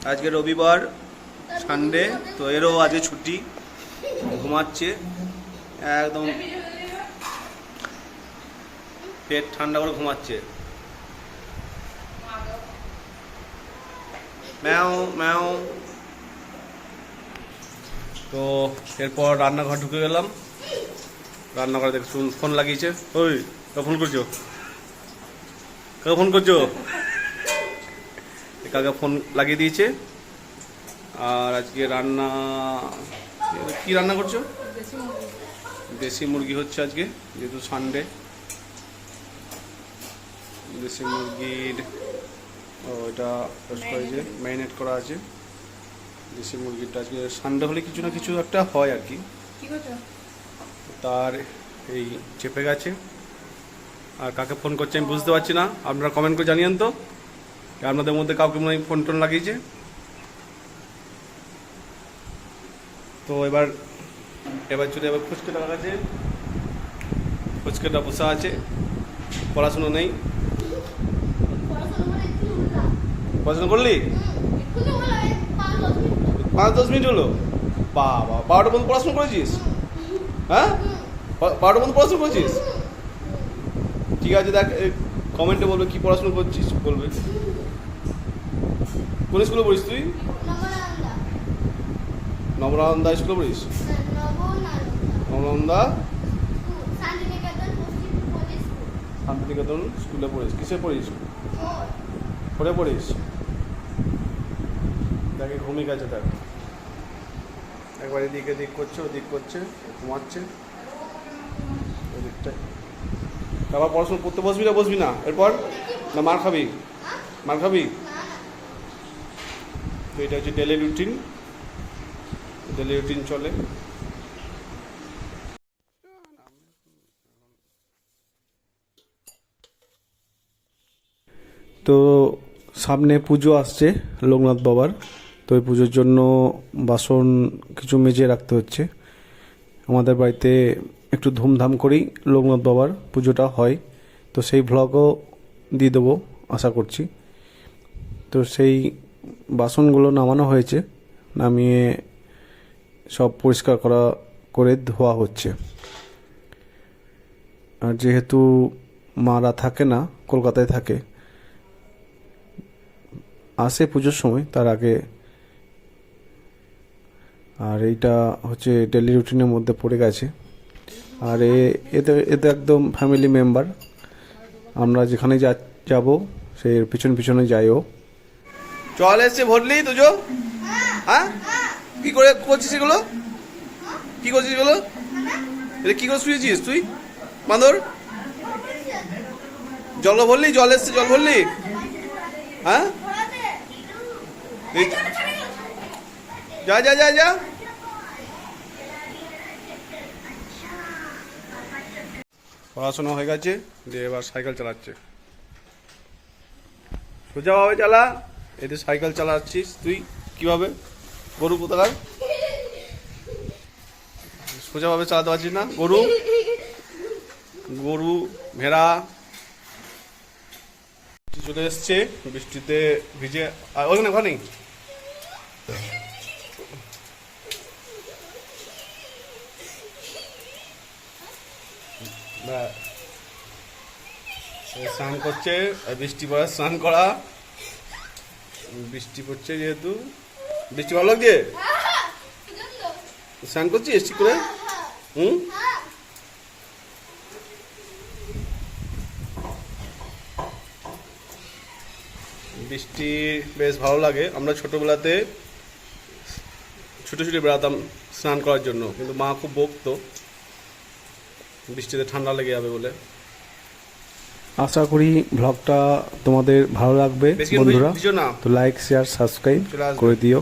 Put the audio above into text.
আজকে রবিবার সানডে, তো এরও আজকে ছুটি, ঘুমাচ্ছে একদম পেট ঠান্ডা করে ঘুমাচ্ছে। ম্যাও ম্যাও। তো এরপর রান্নাঘর ঢুকে গেলাম। রান্নাঘরে দেখ ফোন লাগিয়েছে। ওই ফোন করছো, কাকে ফোন করছো? কাকে ফোন লাগিয়ে দিয়েছে। আর আজকে রান্না কি রান্না করছো? দেশি মুরগি হচ্ছে আজকে, যেহেতু সানডে। দেশি মুরগির ওইটা হয়েছে, ম্যারিনেট করা আছে। দেশি মুরগিটা আজকে সানডে হলে কিছু না কিছু একটা হয় আর কি। তার এই চেপে গেছে। আর কাকে ফোন করছে আমি বুঝতে পারছি না, আপনারা কমেন্ট করে জানিয়েন তো। আপনাদের মধ্যে কাউকে মনে হয় ফোন টোন লাগিয়েছে। তো এবার চলে এবার ফুচকেটা লাগাচ্ছে। ফুচকেটা বসা আছে, পড়াশুনো নেই। পড়াশোনা করলি? 5-10 মিনিট হলো। বাবা, 12টা পর্যন্ত পড়াশোনা করেছিস? হ্যাঁ, 12টা পর্যন্ত পড়াশোনা করেছিস? ঠিক আছে, দেখ কমেন্টে বলবে কি পড়াশোনা করছিস, বলবে। কোন স্কুলে পড়িস তুই? নবনানন্দা স্কুলে পড়িস? নবনানন্দা শান্তিনিকেতন স্কুলে পড়িস। কিসে পড়িস? পড়ে পড়িস? দেখে ঘুমিয়ে গেছে। দেখ একবার এদিকে দিক করছে, ওদিক করছে, ঘুমাচ্ছে ওদিকটায়। তারপর পড়াশোনা করতে বসবি না এরপর? না মার খাবি? মার খাবি? তো এটা হচ্ছে ডেলি রুটিন চলে। তো সামনে পুজো আসছে লোকনাথ বাবার। তো এই পুজোর জন্য বাসন কিছু মেজে রাখতে হচ্ছে। আমাদের বাড়িতে একটু ধুমধাম করেই লোকনাথ বাবার পুজোটা হয়, তো সেই ভ্লগও দিয়ে দেবো আশা করছি। তো সেই বাসনগুলো নামানো হয়েছে, নামিয়ে সব পরিষ্কার করে ধোয়া হচ্ছে। আর যেহেতু মারা থাকে না, কলকাতায় থাকে, আসে পুজোর সময়, তার আগে। আর এইটা হচ্ছে ডেলি রুটিনের মধ্যে পড়ে গেছে। আর এতে একদম ফ্যামিলি মেম্বার। আমরা যেখানে যাব সেই পিছনে যাইও। চল এসছে ভরলি তুজো? হ্যাঁ, কি করে করছিস এগুলো? কি করছিস এগুলো? এটা কি করে শুয়েছিস তুই বাঁদর? জল ভরলি? জল এসছে, জল ভরলি? হ্যাঁ, যা যা যা যা। পড়াশোনা হয়ে গেছে, দিয়ে এবার সাইকেল চালাচ্ছে। সোজাভাবে চালা। এতে সাইকেল চালাচ্ছিস তুই কিভাবে? গরু কোথাকার? সোজাভাবে চালাতে পারছিস না? গরু ভেড়া চলে এসছে বৃষ্টিতে ভিজে। আর ওখানে স্নান করছে। বৃষ্টি পড়া স্নান করা, বৃষ্টি পড়ছে যেহেতু। বৃষ্টি ভালো লাগছে? স্নান করছিস ঠিক করে? বৃষ্টি বেশ ভালো লাগে। আমরা ছোটবেলাতে ছুটে বেড়াতাম স্নান করার জন্য, কিন্তু মা খুব বকতো বৃষ্টিতে ঠান্ডা লেগে যাবে বলে। আশা করি ব্লগটা তোমাদের ভালো লাগবে বন্ধুরা। তো লাইক শেয়ার সাবস্ক্রাইব করে দিও।